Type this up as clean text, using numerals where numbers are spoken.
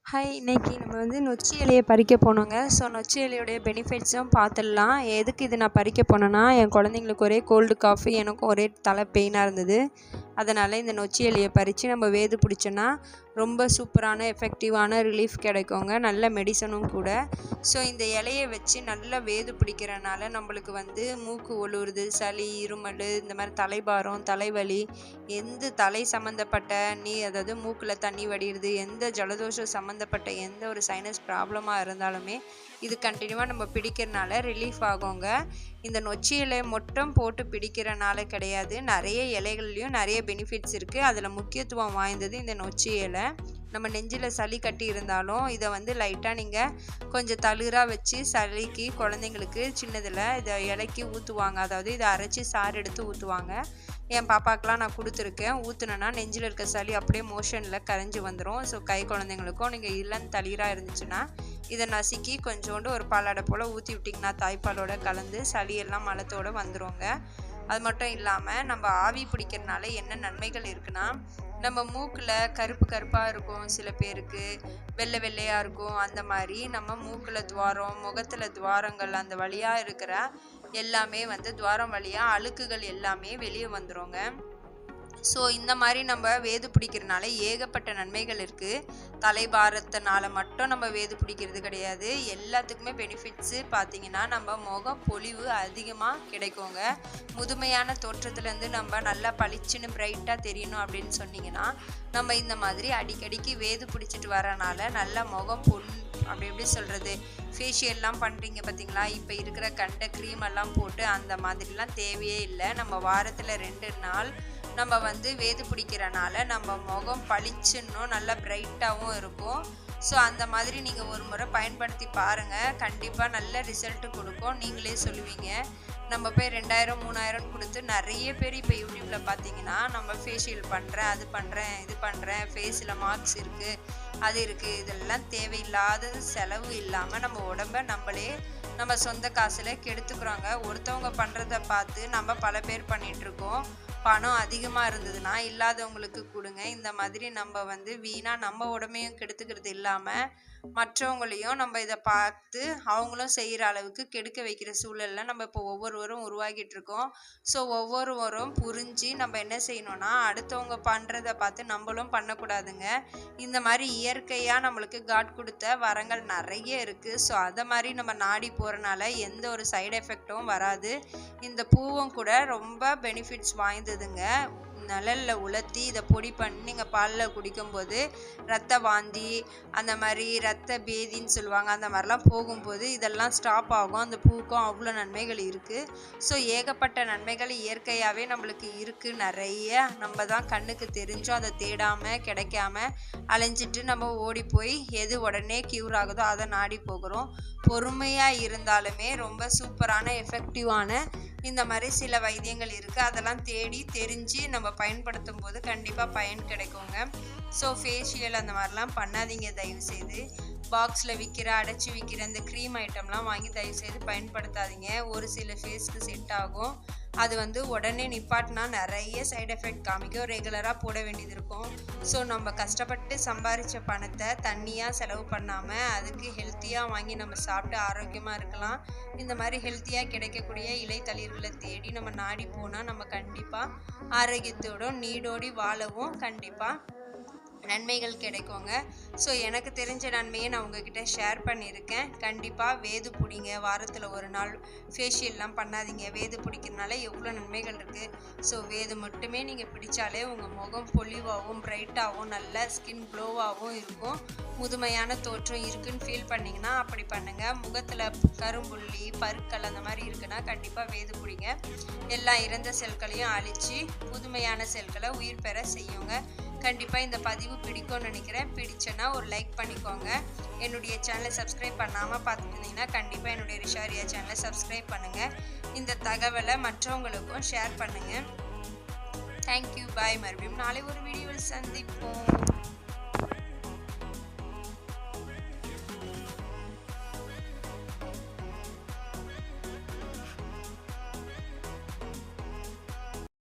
Hi, இன்னைக்கு நம்ம நொச்சி இலையை பறிக்க போனோங்க. ஸோ நொச்சி இலையுடைய பெனிஃபிட்ஸும் பார்த்துடலாம். எதுக்கு இது நான் பறிக்க போனேன்னா, என் குழந்தைங்களுக்கு ஒரே கோல்டு காஃபி, எனக்கும் ஒரே தலை பெயினாக இருந்தது. அதனால் இந்த நொச்சி இலையை பறித்து நம்ம வேது பிடிச்சோன்னா ரொம்ப சூப்பரான எஃபெக்டிவான ரிலீஃப் கிடைக்குங்க. நல்ல மெடிசனும் கூட. ஸோ இந்த இலையை வச்சு நல்லா வேது பிடிக்கிறனால நம்மளுக்கு மூக்கு ஒழுகுறது, சளி, இருமல், இந்த மாதிரி தலைபாரம், தலைவலி, எந்த தலை சம்மந்தப்பட்ட அதாவது மூக்கில் தண்ணி வடிகிறது, எந்த ஜலதோஷம் சம்மந்தப்பட்ட எந்த ஒரு சைனஸ் ப்ராப்ளமாக இருந்தாலுமே இது கண்டினியூவாக நம்ம பிடிக்கிறனால ரிலீஃப் ஆகுங்க. இந்த நொச்சி இலை மட்டும் போட்டு பிடிக்கிறனால கிடையாது, நிறைய இலைகள்லையும் நிறைய பெனிஃபிட்ஸ் இருக்குது. அதில் முக்கியத்துவம் வாய்ந்தது இந்த நொச்சி இலை. நம்ம நெஞ்சில் சளி கட்டி இருந்தாலும் இதை லைட்டாக நீங்கள் கொஞ்சம் தளிராக வச்சு சளிக்கு குழந்தைங்களுக்கு சின்னதில் இதை இலைக்கி ஊற்றுவாங்க. அதாவது இதை அரைச்சி சாறு எடுத்து ஊற்றுவாங்க. என் பாப்பாக்கெலாம் நான் கொடுத்துருக்கேன். ஊற்றுனேன்னா நெஞ்சில் இருக்க சளி அப்படியே மோஷனில் கரைஞ்சி வந்துடும். ஸோ கை குழந்தைங்களுக்கும் நீங்கள் இளம் தளிராக இருந்துச்சுன்னா இதை நசுக்கி கொஞ்சோண்டு ஒரு பாலாடை போல் ஊற்றி விட்டிங்கன்னா தாய்ப்பாலோட கலந்து சளியெல்லாம் மலத்தோடு வந்துடுங்க. அது மட்டும் இல்லாமல் நம்ம ஆவி பிடிக்கிறதுனால என்ன நன்மைகள் இருக்குன்னா, நம்ம மூக்கில் கருப்பு கருப்பாக இருக்கும், சில பேருக்கு வெள்ளை வெள்ளையாக இருக்கும். அந்த மாதிரி நம்ம மூக்கில் துவாரம், முகத்தில் துவாரங்கள், அந்த வழியாக இருக்கிற எல்லாமே துவாரம் வழியாக அழுக்குகள் எல்லாமே வெளியே வந்துடுங்க. ஸோ இந்த மாதிரி நம்ம வேது பிடிக்கிறதுனால ஏகப்பட்ட நன்மைகள் இருக்குது. தலைபாரத்தினால மட்டும் நம்ம வேது பிடிக்கிறது கிடையாது, எல்லாத்துக்குமே பெனிஃபிட்ஸு பார்த்திங்கன்னா நம்ம முகம் பொலிவு அதிகமாக கிடைக்குங்க. முதுமையான தோற்றத்துலேருந்து நம்ம நல்லா பளிச்சுன்னு பிரைட்டாக தெரியணும் அப்படின்னு சொன்னிங்கன்னா நம்ம இந்த மாதிரி அடிக்கடிக்கு வேது பிடிச்சிட்டு வரனால நல்லா முகம் அப்படி எப்படி சொல்கிறது, ஃபேஷியல்லாம் பண்ணுறீங்க பார்த்தீங்களா, இப்போ இருக்கிற கண்ட க்ரீம் எல்லாம் போட்டு அந்த மாதிரிலாம் தேவையே இல்லை. நம்ம வாரத்தில் 2 நாள் நம்ம வேது பிடிக்கிறனால நம்ம முகம் பளிச்சுன்னும் நல்லா பிரைட்டாகவும் இருக்கும். ஸோ அந்த மாதிரி நீங்கள் ஒரு முறை பயன்படுத்தி பாருங்கள், கண்டிப்பாக நல்ல ரிசல்ட்டு கொடுக்கும். நீங்களே சொல்லுவீங்க. நம்ம போய் 2000 3000 கொடுத்து நிறைய பேர் இப்போ யூடியூப்பில் பார்த்தீங்கன்னா நம்ம ஃபேஷியல் பண்ணுறேன், அது பண்ணுறேன், இது பண்ணுறேன், ஃபேஸில் மார்க்ஸ் இருக்குது, அது இருக்குது, இதெல்லாம் தேவையில்லாத செலவு இல்லாமல் நம்ம உடம்பை நம்மளே நம்ம சொந்த காசில் கெடுத்துக்கிறோங்க. ஒருத்தவங்க பண்ணுறத பார்த்து நம்ம பல பேர் பண்ணிகிட்ருக்கோம். பணம் அதிகமாக இருந்ததுன்னா இல்லாதவங்களுக்கு கொடுங்க. இந்த மாதிரி நம்ம வீணாக நம்ம உடம்பையும் கெடுத்துக்கிறது இல்லாமல் மற்றவங்களையும் நம்ம இதை பார்த்து அவங்களும் செய்கிற அளவுக்கு கெடுக்க வைக்கிற சூழலில் நம்ம இப்போ ஒவ்வொருவரும் உருவாக்கிட்டு இருக்கோம். ஸோ ஒவ்வொருவரும் புரிஞ்சு நம்ம என்ன செய்யணும்னா, அடுத்தவங்க பண்ணுறதை பார்த்து நம்மளும் பண்ணக்கூடாதுங்க. இந்த மாதிரி இயற்கையாக நம்மளுக்கு காட் கொடுத்த வரங்கள் நிறைய இருக்குது. ஸோ அதை மாதிரி நம்ம நாடி போகிறனால எந்த ஒரு சைடு எஃபெக்டும் வராது. இந்த பூவும் கூட ரொம்ப பெனிஃபிட்ஸ் வாய்ந்ததுங்க. நிழலில் உலர்த்தி இதை பொடி பண்ணி நீங்கள் பாலில் குடிக்கும்போது ரத்த வாந்தி, அந்த மாதிரி ரத்த பேதின்னு சொல்லுவாங்க, அந்த மாதிரிலாம் போகும்போது இதெல்லாம் ஸ்டாப் ஆகும். அந்த பூக்கும் அவ்வளோ நன்மைகள் இருக்குது. ஸோ ஏகப்பட்ட நன்மைகள் இயற்கையாகவே நம்மளுக்கு இருக்குது நிறைய. நம்ம தான் கண்ணுக்கு தெரிஞ்சும் அதை தேடாமல் கிடைக்காம அலைஞ்சிட்டு நம்ம ஓடி போய் எது உடனே க்யூர் ஆகுதோ அதை நாடி போகிறோம். பொறுமையாக இருந்தாலுமே ரொம்ப சூப்பரான எஃபெக்டிவான இந்த மாதிரி சில வைத்தியங்கள் இருக்குது. அதெல்லாம் தேடி தெரிஞ்சு நம்ம பயன்படுத்தும் போது கண்டிப்பாக பயன் கிடைக்குங்க. ஸோ ஃபேஷியல் அந்த மாதிரிலாம் பண்ணாதீங்க தயவுசெய்து. பாக்ஸில் விற்கிற அடைச்சி விற்கிற இந்த க்ரீம் ஐட்டம்லாம் வாங்கி தயவுசெய்து பயன்படுத்தாதீங்க. ஒரு சில ஃபேஸ்க்கு செட் ஆகும், அது உடனே நிப்பாட்டினா நிறைய சைடு எஃபெக்ட் காமிக்கும். ரெகுலராக போட வேண்டியது இருக்கும். ஸோ நம்ம கஷ்டப்பட்டு சம்பாதிச்ச பணத்தை தண்ணியாக செலவு பண்ணாமல் அதுக்கு ஹெல்த்தியாக வாங்கி நம்ம சாப்பிட்டு ஆரோக்கியமாக இருக்கலாம். இந்த மாதிரி ஹெல்த்தியாக கிடைக்கக்கூடிய இலைத்தளிர்களை தேடி நம்ம நாடி போனால் நம்ம கண்டிப்பாக ஆரோக்கியத்தோடும் நீடோடி வாழவும் கண்டிப்பாக நன்மைகள் கிடைக்குங்க. ஸோ எனக்கு தெரிஞ்ச நன்மையை நான் உங்ககிட்ட ஷேர் பண்ணியிருக்கேன். கண்டிப்பாக வேது பிடிங்க. வாரத்தில் 1 நாள் ஃபேஷியல்லாம் பண்ணாதீங்க. வேது பிடிக்கிறதுனால எவ்வளோ நன்மைகள் இருக்குது. ஸோ வேது மட்டுமே நீங்கள் பிடிச்சாலே உங்கள் முகம் பொலிவாகவும் பிரைட்டாகவும் நல்ல ஸ்கின் க்ளோவாகவும் இருக்கும். முதுமையான தோற்றம் இருக்குன்னு ஃபீல் பண்ணிங்கன்னா அப்படி பண்ணுங்கள். முகத்தில் கரும்புள்ளி, பருக்கள் அந்த மாதிரி இருக்குன்னா கண்டிப்பாக வேது பிடிங்க. எல்லா இறந்த செல்களையும் அழித்து புதுமையான செல்களை உயிர் பெற செய்யுங்க. கண்டிப்பாக இந்த பதிவு பிடிக்கும்னு நினைக்கிறேன். பிடிச்சேன்னா ஒரு லைக் பண்ணிக்கோங்க. என்னுடைய சேனலை சப்ஸ்கிரைப் பண்ணாமல் பார்த்துருந்தீங்கன்னா கண்டிப்பாக என்னுடைய ரிஷாரியா சேனலை சப்ஸ்கிரைப் பண்ணுங்கள். இந்த தகவலை மற்றவங்களுக்கும் ஷேர் பண்ணுங்கள். தேங்க்யூ, பாய். மறுபடியும் நாளை ஒரு வீடியோவில் சந்திப்போம்.